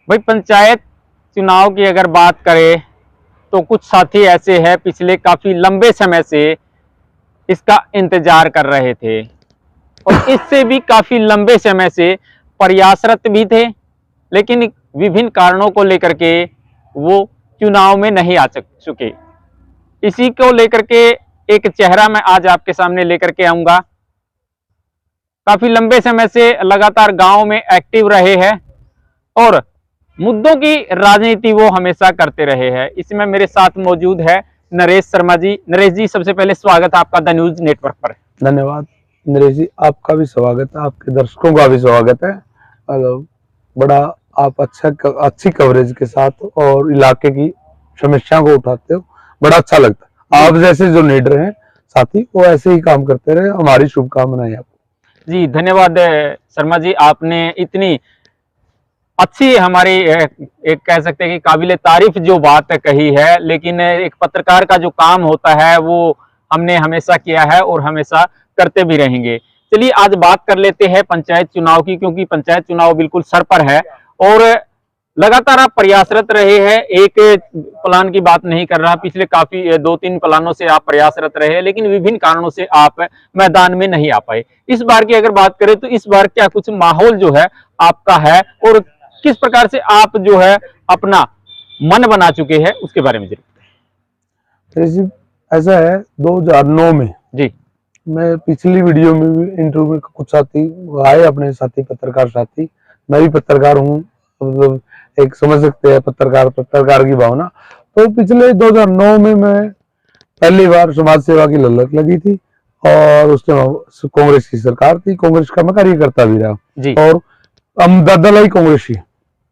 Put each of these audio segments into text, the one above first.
भाई पंचायत चुनाव की अगर बात करें तो कुछ साथी ऐसे हैं पिछले काफी लंबे समय से इसका इंतजार कर रहे थे और इससे भी काफी लंबे समय से प्रयासरत भी थे, लेकिन विभिन्न कारणों को लेकर के वो चुनाव में नहीं आ चुके। इसी को लेकर के एक चेहरा मैं आज आपके सामने लेकर के आऊंगा। काफी लंबे समय से लगातार गांव में एक्टिव रहे हैं और मुद्दों की राजनीति वो हमेशा करते रहे हैं। इसमें मेरे साथ मौजूद है नरेश शर्मा जी। नरेश जी, सबसे पहले स्वागत है आपका द न्यूज नेटवर्क पर। धन्यवाद नरेश जी, आपका भी स्वागत है, आपके दर्शकों का भी स्वागत है। बड़ा आप अच्छी कवरेज के साथ और इलाके की समस्याओं को उठाते हो, बड़ा अच्छा लगता है। आप जैसे जो लीडर हैं साथी वो ऐसे ही काम करते रहे, हमारी शुभकामनाएं आपको। जी धन्यवाद शर्मा जी, आपने इतनी अच्छी हमारी एक कह सकते हैं कि काबिले तारीफ जो बात कही है, लेकिन एक पत्रकार का जो काम होता है वो हमने हमेशा किया है और हमेशा करते भी रहेंगे। चलिए आज बात कर लेते हैं पंचायत चुनाव की, क्योंकि पंचायत चुनाव बिल्कुल सर पर है और लगातार आप प्रयासरत रहे हैं। एक प्लान की बात नहीं कर रहा, पिछले काफी 2-3 प्लानों से आप प्रयासरत रहे हैं, लेकिन विभिन्न कारणों से आप मैदान में नहीं आ पाए। इस बार की अगर बात करें तो इस बार क्या कुछ माहौल जो है आपका है और किस प्रकार से आप जो है अपना मन बना चुके हैं, उसके बारे में जरूर। ऐसा है 2009 में जी, मैं पिछली वीडियो में भी इंटरव्यू में कुछ साथी आए, अपने साथी पत्रकार साथी, मैं भी पत्रकार हूँ, मतलब एक समझ सकते हैं पत्रकार की भावना। तो पिछले 2009 में मैं पहली बार समाज सेवा की ललक लगी थी और उसके कांग्रेस की सरकार थी, कांग्रेस का मैं कार्यकर्ता भी रहा जी। और हम दादा लाई कांग्रेसी,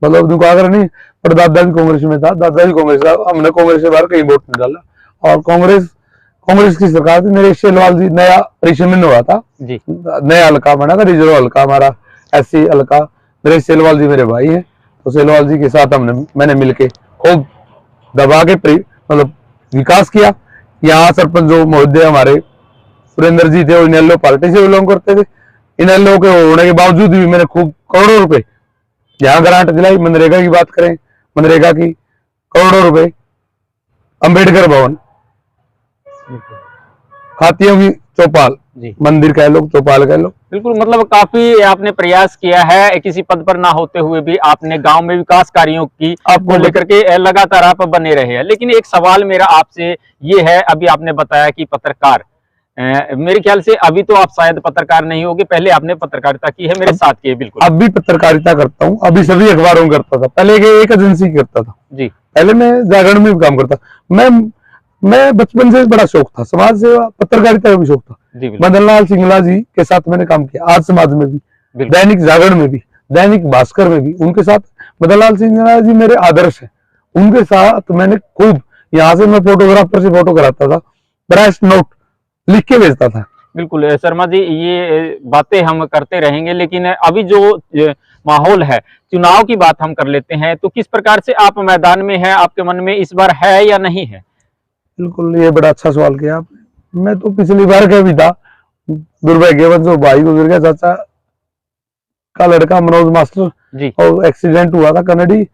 मतलब दुकागर नहीं, पर दादा भी कांग्रेस में था, दादा भी कांग्रेस था। हमने कांग्रेस से बाहर कहीं वोट नहीं डाला और कांग्रेस की सरकार थी। नरेश सेलवाल जी नया परिसमन हुआ था जी, नया हल्का बना था, रिजर्व हल्का हमारा SC हल्का। नरेश सेलवाल जी मेरे भाई हैं, तो सेलवाल जी के साथ मैंने मिलके खूब दबा के मतलब विकास किया। यहाँ सरपंच जो महोदय हमारे सुरेंद्र जी थे, वो इनेलो पार्टी से बिलोंग करते थे। इनेलो के होने के बावजूद भी मैंने खूब करोड़ों रुपए यहाँ ग्रांट दिलाई। मनरेगा की बात करें, मनरेगा की करोड़ों रुपए, अंबेडकर भवन, खातियों की चौपाल, मंदिर कह लो, चौपाल कह लो, बिल्कुल। मतलब काफी आपने प्रयास किया है, किसी पद पर ना होते हुए भी आपने गांव में विकास कार्यों की आपको लेकर के लगातार आप बने रहे हैं। लेकिन एक सवाल मेरा आपसे ये है, अभी आपने बताया कि पत्रकार, मेरे ख्याल से अभी तो आप शायद पत्रकार नहीं होगे, पहले आपने पत्रकारिता की है मेरे साथ की। बिल्कुल, अब भी पत्रकारिता करता हूँ, अभी सभी अखबारों में करता था, पहले एक एजेंसी करता था जी। पहले मैं जागरण में भी काम करता। मैं बचपन से बड़ा शौक था, समाज सेवा पत्रकारिता का भी शौक था। मदन लाल सिंगला जी के साथ मैंने काम किया, आज समाज में भी, दैनिक जागरण में भी, दैनिक भास्कर में भी। उनके साथ मदन लाल सिंगला जी मेरे आदर्श है, उनके साथ मैंने खूब, यहाँ से मैं फोटोग्राफर से फोटो कराता था, प्रेस नोट लिख के भेजता था। बिल्कुल शर्मा जी, ये बातें हम करते रहेंगे, लेकिन अभी जो माहौल है, चुनाव की बात हम कर लेते हैं। तो किस प्रकार से आप मैदान में हैं, आपके मन में इस बार है या नहीं है? बिल्कुल, ये बड़ा अच्छा सवाल किया आपने। मैं तो पिछली बार का भी था, दुर्भाग्यवश जो भाई गुजर गया, चाचा का लड़का मनोज मास्टर जी, और एक्सीडेंट हुआ था कन्नड़ी।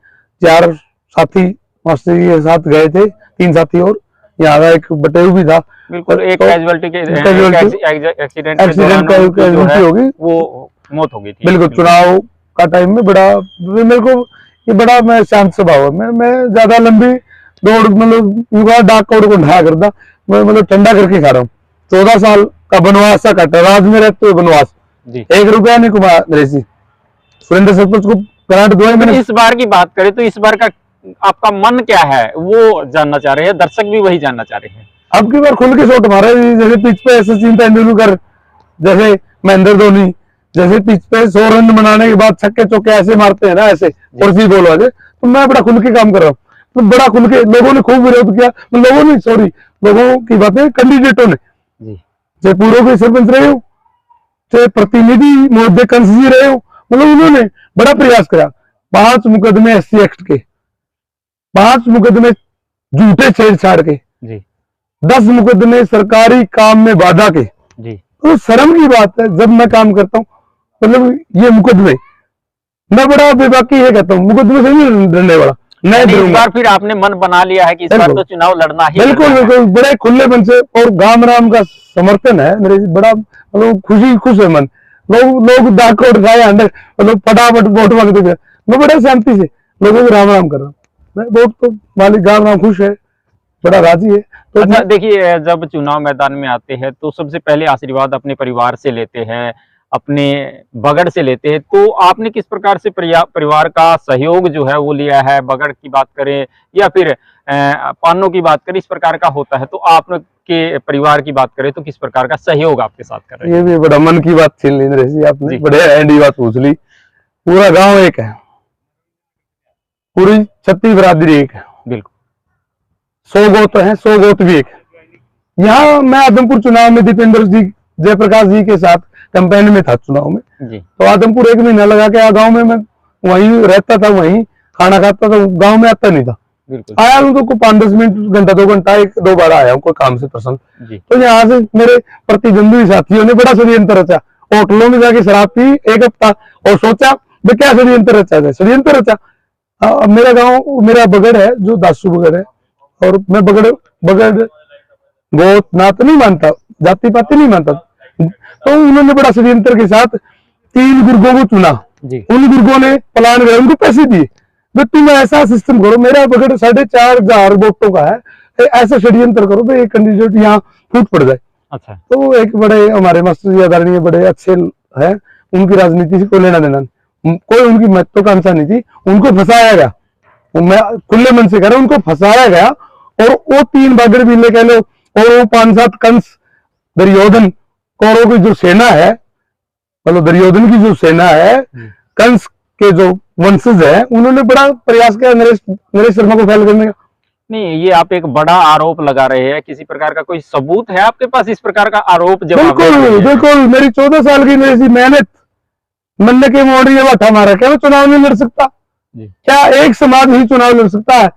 4 साथी मास्टर के साथ गए थे, 3 साथी और यहाँ का एक बटेऊ भी था। बिल्कुल, एक कैजुअलिटी के एक्सीडेंट होगी, वो मौत हो गई थी। बिल्कुल, चुनाव का टाइम में बड़ा मेरे को ये बड़ा, मैं शांत स्वभाव है, मैं ज्यादा लंबी दौड़, मतलब डाक कौड़ को ढा करता, मैं मतलब ठंडा करके खा रहा हूँ। 14 साल का बनवास सा कटा, राज में रहते हुए बनवास, 1 रुपया नहीं कमा नरेश जी। सुरेंद्र सरपंच को ग्रांट दो मैंने। इस बार की बात करें तो इस बार का आपका मन क्या है, वो जानना चाह रहे हैं दर्शक भी, वही जानना चाह रहे हैं। अब की बार खुल के शॉट मारे, जैसे पिच पे सचिन तेंदुलकर, जैसे महेंद्र धोनी, जैसे पिच पे 100 रन बनाने के बाद छक्के चौके ऐसे मारते हैं ना, ऐसे कुर्सी बोल वाले, तो मैं बड़ा खुल के काम कर रहा हूँ। तो बड़ा खुल के, लोगों ने खूब विरोध किया, लोगों ने, सॉरी, लोगों की बातें, कैंडिडेटों ने, चाहे पूर्व के सरपंच रहे हो, चाहे प्रतिनिधि महोदय कंस जी रहे हो, मतलब उन्होंने बड़ा प्रयास करा। 5 मुकदमे SC एक्ट के, 5 मुकदमे झूठे छेड़छाड़ के, 10 मुकदमे सरकारी काम में बाधा के जी। तो शर्म की बात है, जब मैं काम करता हूँ, मतलब ये मुकदमे मैं बड़ा बेबाकी है कहता हूँ, मुकदमे से नहीं डरने वाला, मैं इस बार फिर आपने मन बना लिया है कि इस बार तो चुनाव लड़ना ही बिल्कुल बिल्कुल, बड़े खुले मन से, और गांव राम का समर्थन है मेरे, बड़ा मतलब खुश है मन। लोग दाग कोट खाए अंडे, मतलब फटाफट वोट मांगते थे, मैं बड़े शांति से लोगों को राम राम कर रहा हूँ। मैं वोट तो मालिक गांव राम खुश है, बड़ा राजी है। तो अच्छा देखिए, जब चुनाव मैदान में आते हैं तो सबसे पहले आशीर्वाद अपने परिवार से लेते हैं, अपने बगड़ से लेते हैं, तो आपने किस प्रकार से परिवार का सहयोग जो है वो लिया है? बगड़ की बात करें या फिर पानों की बात करें, इस प्रकार का होता है, तो आपके परिवार की बात करें तो किस प्रकार का सहयोग आपके साथ कर रहे हैं? ये भी बड़ा मन की बात छीन ली नरेश जी आपने, बड़े एंडी बात पूछ ली। पूरा गांव एक है, पूरी छत्तीस बरादरी एक है, बिल्कुल 100 गोत है, 100 गोत भी एक है। यहाँ मैं आदमपुर चुनाव में दीपेंद्र जी जयप्रकाश जी के साथ कैंपेन में था चुनाव में जी। तो आदमपुर 1 महीना लगा के गांव में मैं वहीं रहता था, वहीं खाना खाता था, गांव में आता नहीं था। आया हूँ तो 5-10 मिनट, घंटा 2 घंटा 1-2 बार आया हूँ कोई काम से प्रसन्न। तो यहाँ से मेरे प्रतिद्वंदी साथियों ने बड़ा षड्यंत्र रचा, होटलों में जाके शराब पी 1 हफ्ता और सोचा वे क्या षड्यंत्र रचा जाए, षड्यंत्र रचा। मेरा गाँव, मेरा बगड़ है जो दासू बगड़ है, और मैं बगड़ गोत नात नहीं मानता, जाति पाति नहीं मानता। तो उन्होंने बड़ा षड्यंत्र के साथ 3 गुर्गों को चुना, उन गुर्गों ने प्लान किया, उनको पैसे दिए, तो तुम ऐसा सिस्टम करो, मेरा बगड़ 4,500 वोटों का है, ऐसा षड्यंत्र करो तो एक कैंडिडेट यहाँ फूट पड़ जाए। अच्छा, तो एक बड़े हमारे मास्टर जी आदरणीय बड़े अच्छे हैं, उनकी राजनीति से कोई लेना देना नहीं, कोई उनकी महत्वाकांक्षा नहीं थी, उनको फंसाया गया। मैं खुले मन से कह रहा हूं, उनको फंसाया गया, और वो 3 बागड़ बिल्ले कह लो, और वो 5-7 कंस दुर्योधन कौरव की जो सेना है, मतलब दुर्योधन की जो सेना है, कंस के जो वंशज है, उन्होंने बड़ा प्रयास किया नरेश शर्मा को फेल करने का। नहीं, ये आप एक बड़ा आरोप लगा रहे हैं, किसी प्रकार का कोई सबूत है आपके पास इस प्रकार का आरोप? बिल्कुल बिल्कुल, मेरी 14 साल की मेरी मेहनत, मन्ने के मोड़ी ने बाठा मारा, क्या मैं चुनाव नहीं लड़ सकता? क्या एक समाज ही चुनाव लड़ सकता है?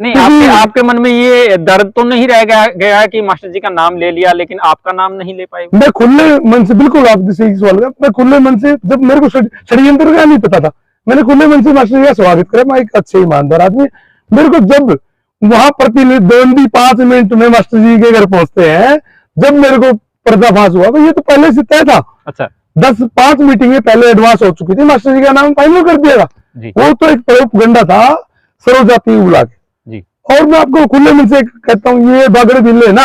नहीं, आपके मन में ये दर्द तो नहीं रह गया है कि मास्टर जी का नाम ले लिया लेकिन आपका नाम नहीं ले पाए? मैं खुले मन से, बिल्कुल आप सही सवाल का, मैं खुले मन से, जब मेरे को षड्यंत्र का नहीं पता था, मैंने खुले मन से मास्टर जी का स्वागत करा। मैं एक अच्छे ईमानदार आदमी, मेरे को जब वहां प्रतिद्वंदी 5 मिनट में मास्टर जी के घर पहुंचते हैं, जब मेरे को पर्दाफाश हुआ, तो ये तो पहले से तय था। अच्छा, 5 मीटिंगें पहले एडवांस हो चुकी थी, मास्टर जी का नाम फाइनल कर दिया था। वो तो एक प्रोपेगेंडा था सर्वजातीय बुला के। और मैं आपको खुले मन से कहता हूँ, ये बागड़ बिल्ले ना,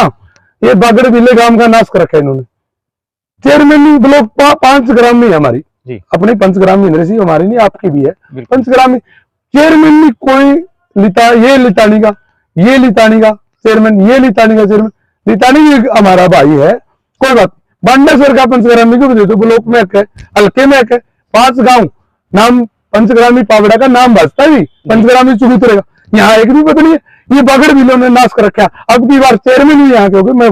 ये बागड़ बिल्ले गांव का नाश कर रखा है इन्होंने। चेयरमैन ब्लॉक 5 ग्राम में हमारी, अपनी पंचग्राम में नरेश, हमारी नहीं आपकी भी है पंचग्राम में, चेयरमैन में कोई ये लितानी का चेयरमैन, ये लितानी का चेयरमैन, लितानी हमारा भाई है, कोई बात। बांडेश्वर का पंचग्रामी को दे दो, ब्लॉक में है, हल्के में है, 5 गांव नाम पंचग्रामी पावड़ा का नाम बचता है, पंचग्रामी चुगुतरेगा, यहाँ एक भी बदली है। ये बागड़ बिलों ने नाश कर रखा। अब की बार चेयरमैन भी यहाँ के होंगे, मैं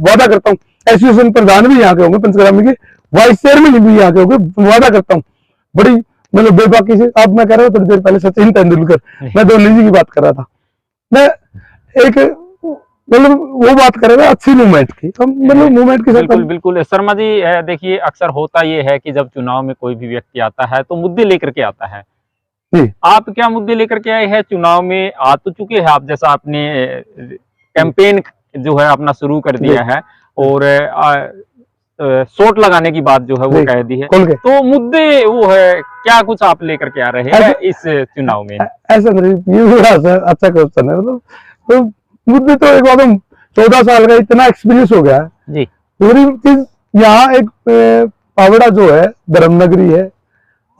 वादा करता हूँ, एसोसिएशन प्रधान भी यहाँ के होंगे पंचग्रामी के, वाइस चेयरमैन भी यहाँ के होंगे, वादा करता हूँ। बड़ी मतलब बेबाकी से, अब मैं कह रहा हूँ थोड़ी देर पहले सचिन तेंदुलकर, मैं धोनी जी की बात कर रहा था, मैं एक मतलब वो बात कर रहा था अच्छी मूवमेंट की, मतलब मूवमेंट की। बिल्कुल बिल्कुल शर्मा जी, देखिए अक्सर होता ये है कि जब चुनाव में कोई भी व्यक्ति आता है तो मुद्दे लेकर के आता है। आप क्या मुद्दे लेकर के आए हैं? चुनाव में आ तो चुके हैं आप, जैसा आपने कैंपेन जो है अपना शुरू कर दिया है, और शॉट लगाने की बात जो है वो कह दी है, तो मुद्दे वो है क्या कुछ आप लेकर के आ रहे हैं इस चुनाव में? ऐसा नहीं, ये बड़ा अच्छा क्वेश्चन है। मतलब तो मुद्दे तो एक बात, 14 साल का इतना एक्सपीरियंस हो गया जी। पूरी चीज यहाँ एक पावड़ा जो है धर्मनगरी है,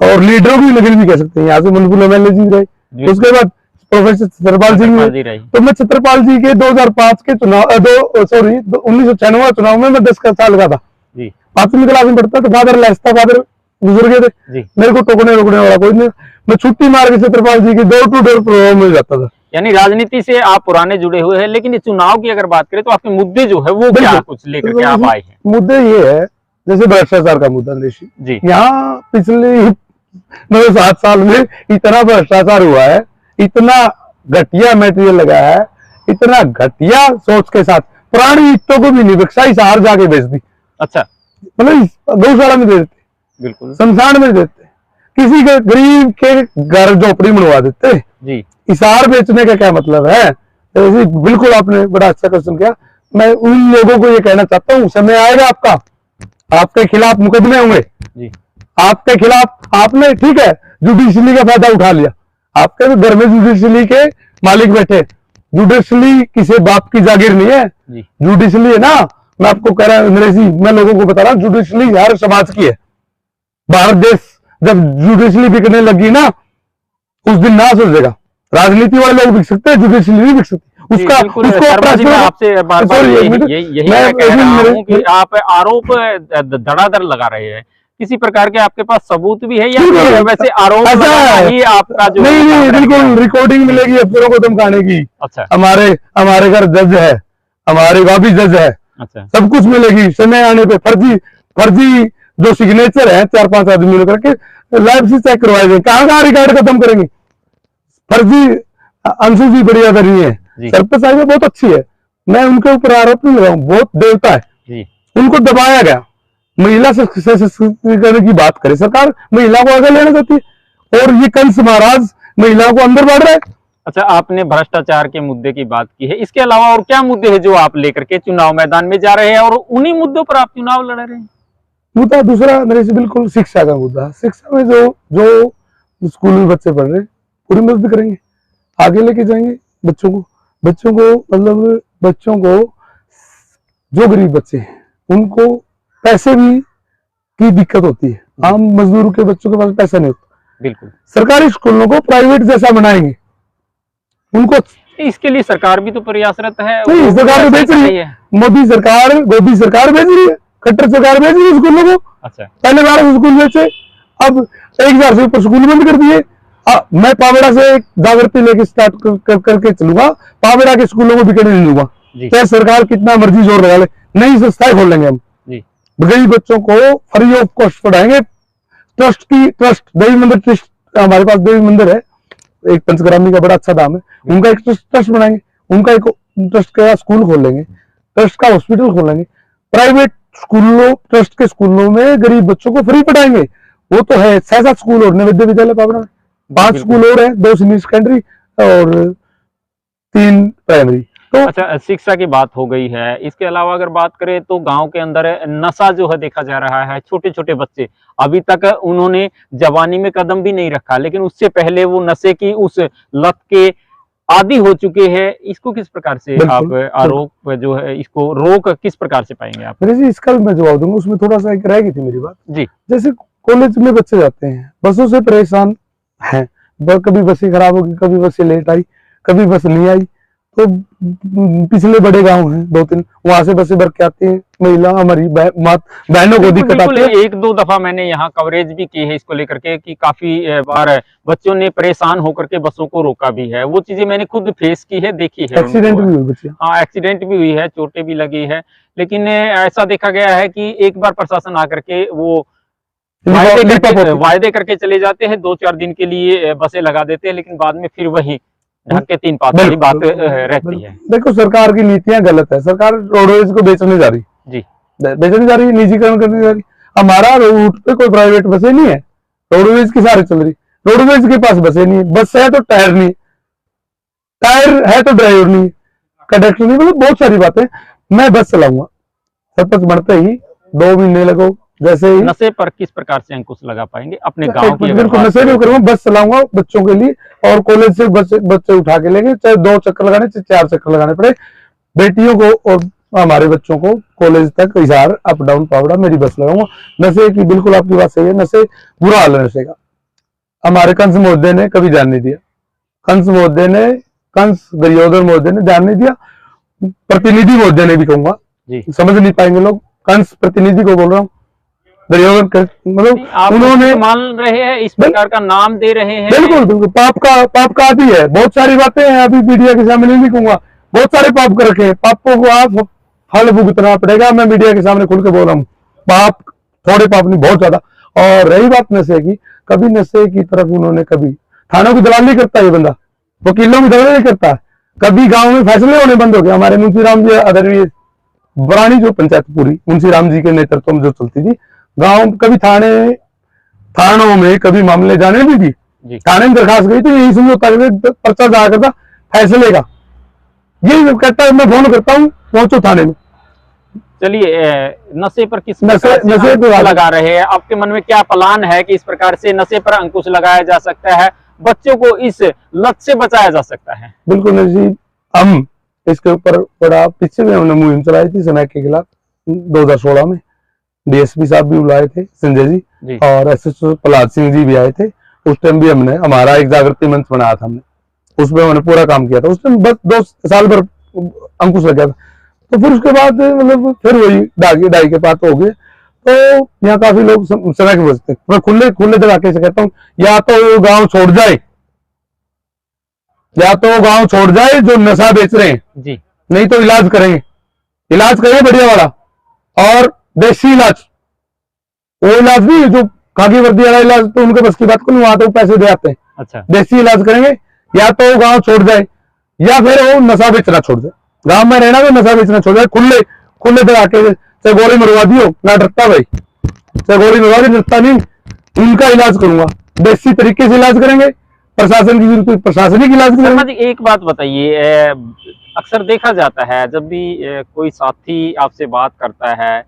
और लीडरों की नगरी भी कह सकते हैं। यहाँ से मनपुर एमएलए जी रहे, उसके बाद प्रोफेसर छत्रपाल सिंह रहे। तो मैं छत्रपाल जी के 2005 के चुनाव 1996 चुनाव में मैं 10 साल का था, 5वीं क्लास में पढ़ता, तो फादर लहस्ता, फादर गुजर गए थे, मेरे को टोकने रोकने वाला कोई नहीं। मैं छुट्टी मार के छत्रपाल जी के डोर टू डोर प्रोग्राम में जाता था। यानी राजनीति से आप पुराने जुड़े हुए हैं, लेकिन ये चुनाव की अगर बात करें तो आपके मुद्दे जो है वो क्या कुछ लेकर के आप आए हैं? मुद्दे ये है, जैसे भ्रष्टाचार का मुद्दा जी, यहाँ पिछले 7 साल में इतना भ्रष्टाचार हुआ है, इतना घटिया मेटेरियल लगा है, इतना घटिया सोच के साथ, पुरानी ईंटों को भी नहीं बख्शा, इस हार जाके बेच दी। अच्छा, मतलब गौशाला में दे देते, बिल्कुल शमशान में देते, किसी के गरीब के घर झोपड़ी बनवा देते जी। इशार बेचने का क्या मतलब है? तो बिल्कुल आपने बड़ा अच्छा क्वेश्चन किया। मैं उन लोगों को ये कहना चाहता हूँ, समय आएगा आपका, आपके खिलाफ मुकदमे होंगे जी। आपके खिलाफ। आपने ठीक है जुडिशली का फायदा उठा लिया, आपके तो घर में जुडिशली के मालिक बैठे। जुडिशली किसी बाप की जागीर नहीं है, जुडिशली है ना, मैं आपको कह रहा हूं नरेश जी, मैं लोगों को बता रहा हूँ जुडिशली हर समाज की है। भारत देश जब जुडिशली बिकने लगी ना, उस दिन नाश हो जाएगा। राजनीति वाले लोग बिक सकते हैं, जुडिशली नहीं बिक सकती। उसका उसको आपसे बार-बार यही मैं कह रहा हूं कि आप आरोप धड़ाधड़ लगा रहे हैं। किसी प्रकार के आपके पास सबूत भी है या वैसे आरोप लगाना ही आपका जो? नहीं, बिल्कुल रिकॉर्डिंग मिलेगी अफसरों को धमकाने की। अच्छा। हमारे घर जज है, हमारे वाबी जज है। अच्छा। सब कुछ मिलेगी समय आने पे। फर्जी जो सिग्नेचर है 4-5 आदमी मिल करके लाइव से चेक करवाएंगे, कहाँ रिकॉर्ड खत्म करेंगे। फर्जी अंशु जी बड़ी आदरणीय है, सरपंच साहब बहुत अच्छी है, मैं उनके ऊपर आरोप नहीं लगाऊं, बहुत देवता है। उनको दबाया गया। महिला सशक्तिकरण की बात करे सरकार, महिला को आगे लेना चाहती है और ये कंस महाराज महिलाओं को अंदर बढ़ रहा है। अच्छा, आपने भ्रष्टाचार के मुद्दे की बात की है, इसके अलावा और क्या मुद्दे हैं जो आप लेकर के चुनाव मैदान में जा रहे हैं और उन्हीं मुद्दों पर आप चुनाव लड़ रहे हैं? मुद्दा दूसरा मेरे से बिल्कुल शिक्षा का मुद्दा। शिक्षा में जो स्कूल में बच्चे पढ़ रहे हैं पूरी मदद करेंगे, आगे लेके जाएंगे बच्चों को मतलब बच्चों को जो गरीब बच्चे हैं उनको पैसे भी की दिक्कत होती है, आम मजदूर के बच्चों के पास पैसा नहीं होता। बिल्कुल। सरकारी स्कूलों को प्राइवेट जैसा बनाएंगे उनको। इसके लिए सरकार भी तो प्रयासरत है। नहीं, सरकार भेज रही है, मोदी सरकार भेज रही है, खट्टर सरकार भेज रही है स्कूलों को। अच्छा। पहले बार स्कूल बेचे, अब 1000 से ऊपर स्कूल बंद कर दिए। मैं पावड़ा से जागृति लेके स्टार्ट करके चलूंगा, पावड़ा के स्कूलों को बिगड़ने नहीं दूंगा, चाहे सरकार कितना मर्जी जोर लगा ले। नई संस्थाएं खोलेंगे हम, गरीब बच्चों को फ्री ऑफ कॉस्ट पढ़ाएंगे। ट्रस्ट देवी मंदिर ट्रस्ट, हमारे पास देवी मंदिर है, एक पंचग्रामी का बड़ा अच्छा दाम है, उनका एक ट्रस्ट बनाएंगे, उनका एक ट्रस्ट का स्कूल खोल लेंगे, ट्रस्ट का हॉस्पिटल खोलेंगे। प्राइवेट स्कूलों ट्रस्ट के स्कूलों में गरीब बच्चों को फ्री पढ़ाएंगे। वो तो है 6-7 स्कूल और नवोदय विद्यालय पावड़ा में, 5 स्कूल और है, 2 सीनियर सेकेंडरी और 3 प्राइमरी। तो अच्छा, शिक्षा की बात हो गई है, इसके अलावा अगर बात करें तो गांव के अंदर नशा जो है देखा जा रहा है। छोटे छोटे बच्चे अभी तक उन्होंने जवानी में कदम भी नहीं रखा, लेकिन उससे पहले वो नशे की उस लत के आदी हो चुके हैं। इसको किस प्रकार से आप आरोप जो है इसको रोक किस प्रकार से पाएंगे आप? जी, इसका भी मैं जवाब दूंगा, उसमें थोड़ा सा एक रह गई थी मेरी बात जी। जैसे कॉलेज में बच्चे जाते हैं, बसों से परेशान हैं, कभी बसें खराब होगी, कभी बसें लेट आई, कभी बस नहीं आई। तो पिछले बड़े गांव हैं 2-3, वहां से बसें भर के आती हैं, महिला हमारी बहनों को दिक्कत आती है। 1-2 दफा मैंने यहाँ कवरेज भी की है इसको लेकर के कि काफी बार बच्चों ने परेशान होकर के बसों को रोका भी है। वो चीजें मैंने खुद फेस की है, देखी है। एक्सीडेंट भी हुई बच्चे, हाँ एक्सीडेंट भी हुई है, चोटें भी लगी है। लेकिन ऐसा देखा गया है कि एक बार प्रशासन आकर के वो वायदे करके चले जाते हैं, 2-4 दिन के लिए बसें लगा देते हैं, लेकिन बाद में फिर वही ढक के 3 पात वाली बात रहती है। देखो सरकार की नीतियां गलत है, सरकार रोडवेज को बेचने जा रही जी, बेचने जा रही है, निजीकरण करने जा रही। हमारा रूट पे कोई प्राइवेट बसें नहीं है, रोडवेज की सारी चल रही। रोडवेज के पास बसें नहीं है, बस है तो टायर नहीं, टायर है तो ड्राइवर नहीं, कंडक्टर नहीं, मतलब बहुत सारी बातें। मैं बस चलाऊंगा, सरपंच बनते ही 2 महीने लगो, जैसे ही नशे पर किस प्रकार से अंकुश लगा पाएंगे अपने गांव की? बिल्कुल नशे नहीं करूंगा, बस चलाऊंगा बच्चों के लिए, और कॉलेज से बच्चे उठा के लेंगे, चाहे 2 चक्कर लगाने चाहे 4 चक्कर लगाने पड़े। बेटियों को और हमारे बच्चों को कॉलेज तक हिसार अप डाउन पावड़ा मेरी बस लगाऊंगा। नशे की बिल्कुल आपकी बात सही है, नशे बुरा हाल है नशे का। हमारे कंस महोदय ने कभी ध्यान नहीं दिया, कंस दुर्योधन महोदय ने ध्यान नहीं दिया, प्रतिनिधि महोदय ने भी कहूंगा, समझ नहीं पाएंगे लोग, कंस प्रतिनिधि को बोल रहा हूँ, दुर्योधन मतलब उन्होंने मान रहे हैं, इस प्रकार का नाम दे रहे हैं। बिल्कुल पाप का आदि है। बहुत सारी बातें हैं, अभी मीडिया के सामने नहीं कहूंगा, बहुत सारे पाप कर रखे हैं, पापों को आप फल भुगतना पड़ेगा। मैं मीडिया के सामने खुल के बोल रहा हूँ, पाप थोड़े पाप नहीं, बहुत ज्यादा। और रही बात नशे की, कभी नशे की तरफ उन्होंने कभी थानों की दलाली करता है ये बंदा, वकीलों की दलाली करता है, कभी गाँव में फैसले होने बंद हो गए। हमारे मुंशी राम जी आदरणीय बरानी जो पंचायत पूरी मुंशी राम जी के नेतृत्व में जो चलती थी, गांव कभी थाने थानों में कभी मामले जाने भी दी, थाने में दरखास्त गई तो यही समझौता पर्चा जाया करता फैसले का, यही कहता है मैं फोन करता हूँ पहुंचो थाने में। चलिए, नशे पर किस नशे पे लगा रहे हैं, आपके मन में क्या प्लान है कि इस प्रकार से नशे पर अंकुश लगाया जा सकता है, बच्चों को इस लत से बचाया जा सकता है? बिल्कुल जी, हम इसके ऊपर बड़ा पीछे में हमने मुहिम चलाई थी स्नैक के खिलाफ 2016 में। डीएसपी साहब भी बुलाए थे, संजय जी, और एसएसओ प्रहलाद सिंह जी भी आए थे। उस टाइम भी हमने हमारा एक जागृति मंच बनाया था, हमने उसमें हमने पूरा काम किया था। उस टाइम बस 2 साल भर अंकुश लग गया था। तो फिर उसके बाद मतलब फिर वही डाई के पात हो गए। तो यहाँ काफी लोग सड़क बचते, मैं खुले दरवाजे से कहता हूँ, या तो वो गांव छोड़ जाए, या तो वो गांव छोड़ जाए जो नशा बेच रहे हैं जी, नहीं तो इलाज करेंगे बढ़िया वाला, और देसी इलाज, वो इलाज नहीं जो खाकी वर्दी वाला इलाज, तो उनके बस की बात को नहीं, वहां तो पैसे दे आते हैं। अच्छा, देसी इलाज करेंगे, या तो वो गांव छोड़ जाए या फिर वो नशा बेचना छोड़ जाए। गांव में रहना तो नशा बेचना छोड़ जाए, खुले दरवाजे, चाहे गोली मरवा दियो ना डरता भाई, चाहे गोली मरवा दी डरता नहीं, उनका इलाज करूंगा, देसी तरीके से इलाज करेंगे, प्रशासन की जरूरत प्रशासनिक इलाज करेंगे। एक बात बताइए, अक्सर देखा जाता है जब भी कोई साथी आपसे बात करता है,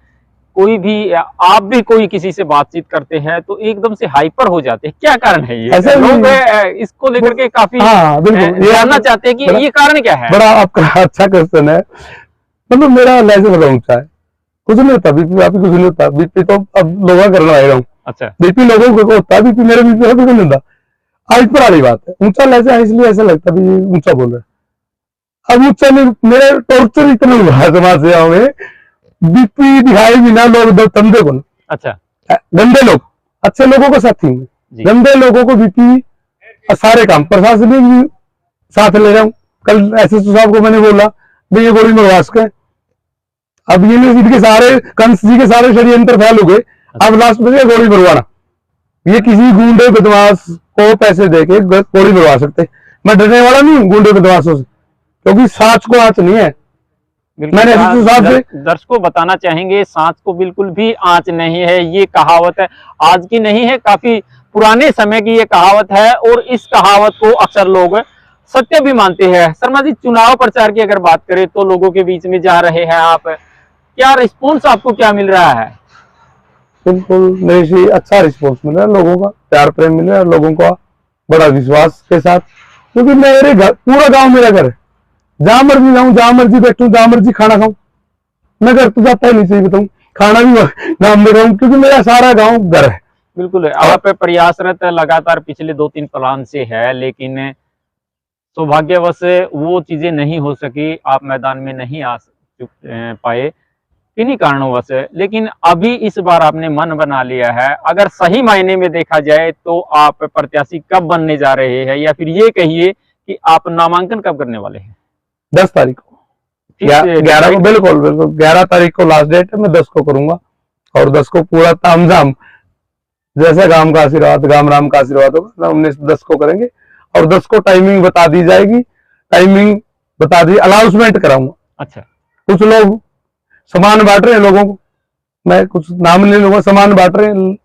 कोई भी आप भी कोई किसी से बातचीत करते हैं तो एकदम से हाइपर हो जाते हैं, क्या कारण है ये? ऐसे लोग इसको लेकर के काफी जानना चाहते हैं कि ये कारण क्या है। बड़ा आपका अच्छा क्वेश्चन है। मतलब मेरा लेवल बड़ा ऊंचा है, कुछ नहीं होता, बीपी आप कुछ नहीं होता, बीपी तो अब लोग करना आएगा हूँ। अच्छा, बीपी लोगों को होता है, बीपी मेरे बीपी कुछ नहीं होता। आज पर वाली बात है, ऊंचा लहजा है इसलिए ऐसा लगता भी ऊंचा बोल रहा है। अब ऊंचा नहीं, मेरे टॉर्चर इतना हुआ है समाज सेवा में, बीपी दिखाई बिना लोग धंधे को। अच्छा, गंदे लोग अच्छे लोगों को साथी में, गंदे लोगों को बीपी सारे काम प्रशासनिक भी साथ ले रहा हूँ। कल एसएसओ साहब को मैंने बोला भाई ये गोली मरवा सके, अब यूनिवर्सिटी के सारे कंस जी के सारे षड्यंत्र फैल हो गए। अब लास्ट में गोली मरवाना, ये किसी गुंडे बदमाश को पैसे देके गोली मरवा सकते। मैं डरने वाला नहीं हूँ गुंडे बदमाशों से, क्योंकि सांच को आंच नहीं है। मैंने दर्शकों बताना चाहेंगे, सांच को बिल्कुल भी आंच नहीं है, ये कहावत है आज की नहीं है, काफी पुराने समय की ये कहावत है, और इस कहावत को अक्सर लोग सत्य भी मानते हैं। शर्मा जी, चुनाव प्रचार की अगर बात करें तो लोगों के बीच में जा रहे हैं आप, क्या रिस्पॉन्स आपको क्या मिल रहा है? बिल्कुल नहीं सी अच्छा रिस्पॉन्स मिल रहा है, लोगों का प्यार प्रेम मिल रहा है, लोगों का बड़ा विश्वास के साथ, क्योंकि मेरे घर पूरा गांव मेरा घर है, जहां मर्जी जाऊं, जहां मर्जी बैठूं, जहां मर्जी खाना खाऊं, मैं घर तो जाता ही नहीं, सही बताऊं, खाना भी गांव में खाऊं, क्योंकि मेरा सारा गांव घर है। बिल्कुल, आप प्रयासरत लगातार पिछले 2-3 प्लान से है, लेकिन सौभाग्यवश वो चीजें नहीं हो सकी, आप मैदान में नहीं आ पाए किन्हीं कारणों से। लेकिन अभी इस बार आपने मन बना लिया है, अगर सही मायने में देखा जाए तो आप प्रत्याशी कब बनने जा रहे हैं, या फिर ये कहिए कि आप नामांकन कब करने वाले हैं? 10 तारीख को, 11 को, बिल्कुल 11 तारीख को लास्ट डेट है, मैं 10 को करूंगा, और 10 को पूरा तामझाम, जैसे गांव का आशीर्वाद, गांव राम का आशीर्वाद होगा, 19-10 को करेंगे। और 10 को टाइमिंग बता दी जाएगी, टाइमिंग बता दी, अनाउंसमेंट कराऊंगा। अच्छा, कुछ लोग सामान बांट रहे हैं लोगों को, मैं कुछ नाम नहीं लूंगा, सामान बांट रहे हैं,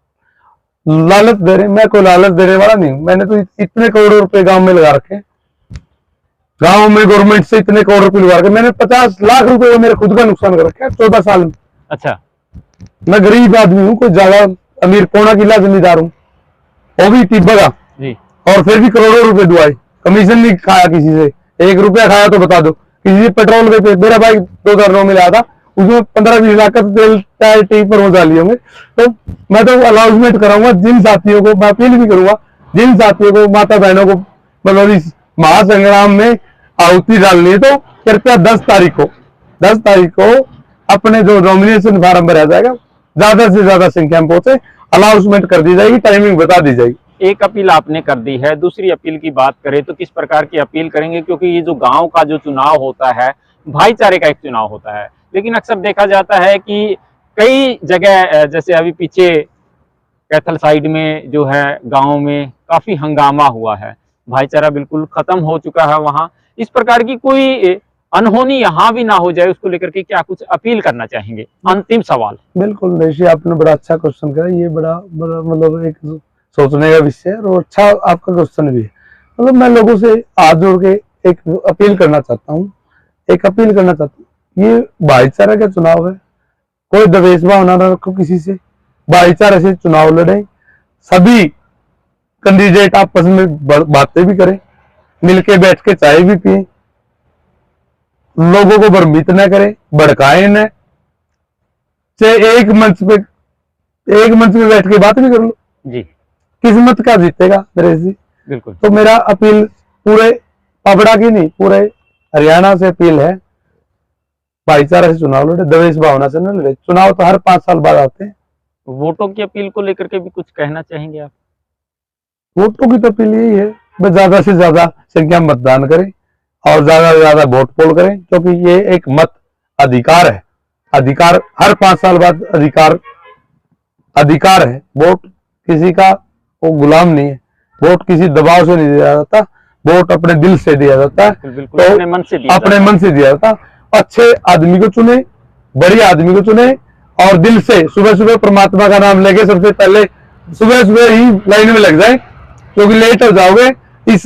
लालच दे रहे हैं, मैं कोई लालच देने वाला नहीं हूं। मैंने तो इतने करोड़ों रुपए गांव में लगा रखे, गांव में गवर्नमेंट से इतने करोड़ रुपए लगा रखे, मैंने 50 लाख रुपए मेरे खुद का नुकसान कर रखा है 14 साल में। अच्छा, मैं गरीब आदमी हूँ, कोई ज्यादा अमीर कोना किला जमींदार हूँ, वो भी तिब्बगा जी, और फिर भी करोड़ों रुपए दुआई, कमीशन नहीं खाया किसी से, 1 रुपया खाया तो बता दो, किसी से पेट्रोल पे, मेरा बाइक 2009 में लाया था, उसमें 15-20 लाख का तेल टायर टी पर मजा लिए होंगे। तो मैं तो अनाउंसमेंट कराऊंगा, जिन साथियों को मैं अपील भी करूंगा, जिन साथियों को, माता बहनों को मतलब इस महासंग्राम में आहुति डालनी है, तो कृपया 10 तारीख को अपने जो नॉमिनेशन फार्म भरा जाएगा, ज्यादा से ज्यादा संख्या में पहुंचे, अनाउंसमेंट कर दी जाएगी, टाइमिंग बता दी जाएगी। एक अपील आपने कर दी है, दूसरी अपील की बात करें तो किस प्रकार की अपील करेंगे? क्योंकि ये जो गांव का जो चुनाव होता है, भाईचारे का एक चुनाव होता है, लेकिन अक्सर देखा जाता है कि कई जगह, जैसे अभी पीछे कैथल साइड में जो है गांव में काफी हंगामा हुआ है, भाईचारा बिल्कुल खत्म हो चुका है वहां। इस प्रकार की कोई अनहोनी यहाँ भी ना हो जाए, उसको लेकर के क्या कुछ अपील करना चाहेंगे? अंतिम सवाल। बिल्कुल निशी, आपने बड़ा अच्छा क्वेश्चन करा, ये बड़ा मतलब एक सोचने का विषय है और अच्छा आपका क्वेश्चन भी है। मतलब मैं लोगों से हाथ जोड़ के एक अपील करना चाहता हूँ, ये भाईचारा का चुनाव है, कोई द्वेष भावना ना रखो किसी से, भाईचारे से चुनाव लड़े, सभी कैंडिडेट आपस में बातें भी करें, मिलके बैठ के चाय भी पिए, लोगों को भ्रमित न करें, भड़काए न, चाहे एक मंच पे बैठ के बात भी कर लो जी। किस्मत का जीतेगा नरेश जी। बिल्कुल। तो मेरा अपील पूरे पबड़ा की नहीं, पूरे हरियाणा से अपील है, भाईचारा से चुनाव लड़े, द्वेष भावना से न लड़े। चुनाव तो हर 5 साल बाद आते हैं। वोटों की अपील को लेकर के भी कुछ कहना चाहेंगे आप? वोटों की तो अपील यही है, बस ज्यादा से ज्यादा संख्या मतदान करें और ज्यादा से ज्यादा वोट पोल करें, क्योंकि ये एक मत अधिकार है। अधिकार हर 5 साल बाद अधिकार है। वोट किसी का वो गुलाम नहीं है, वोट किसी दबाव से नहीं दिया जाता, वोट अपने दिल से दिया जाता है। बिल्कुल, तो अपने मन से दिया जाता है। अच्छे आदमी को चुने, बढ़िया आदमी को चुने और दिल से सुबह सुबह परमात्मा का नाम लेके सबसे पहले सुबह सुबह ही लाइन में लग जाए, क्योंकि लेट हो जाओगे। इस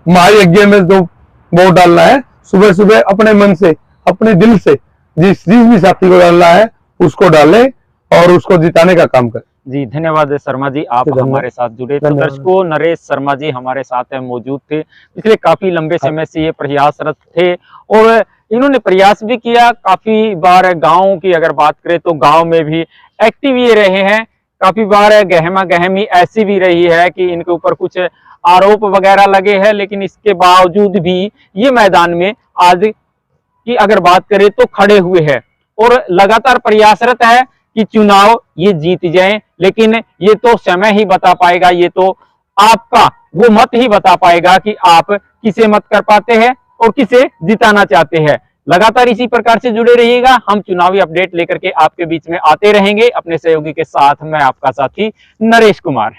महायज्ञ में जो वोट डालना है, सुबह सुबह अपने मन से, अपने दिल से जिस भी साथी को डालना है उसको डाले और उसको जिताने का काम करें। जी, धन्यवाद शर्मा जी, आप हमारे साथ जुड़े। तो दर्शकों, नरेश शर्मा जी हमारे साथ मौजूद थे। पिछले काफी लंबे समय से ये प्रयासरत थे और इन्होंने प्रयास भी किया। काफी बार गाँव की अगर बात करें तो गाँव में भी एक्टिव ये रहे हैं। काफी बार गहमा गहमी ऐसी भी रही है कि इनके ऊपर कुछ आरोप वगैरह लगे हैं, लेकिन इसके बावजूद भी ये मैदान में आज की अगर बात करें तो खड़े हुए हैं और लगातार प्रयासरत है कि चुनाव ये जीत जाए। लेकिन ये तो समय ही बता पाएगा, ये तो आपका वो मत ही बता पाएगा कि आप किसे मत कर पाते हैं और किसे जिताना चाहते हैं। लगातार इसी प्रकार से जुड़े रहिएगा, हम चुनावी अपडेट लेकर के आपके बीच में आते रहेंगे। अपने सहयोगी के साथ मैं आपका साथी नरेश कुमार।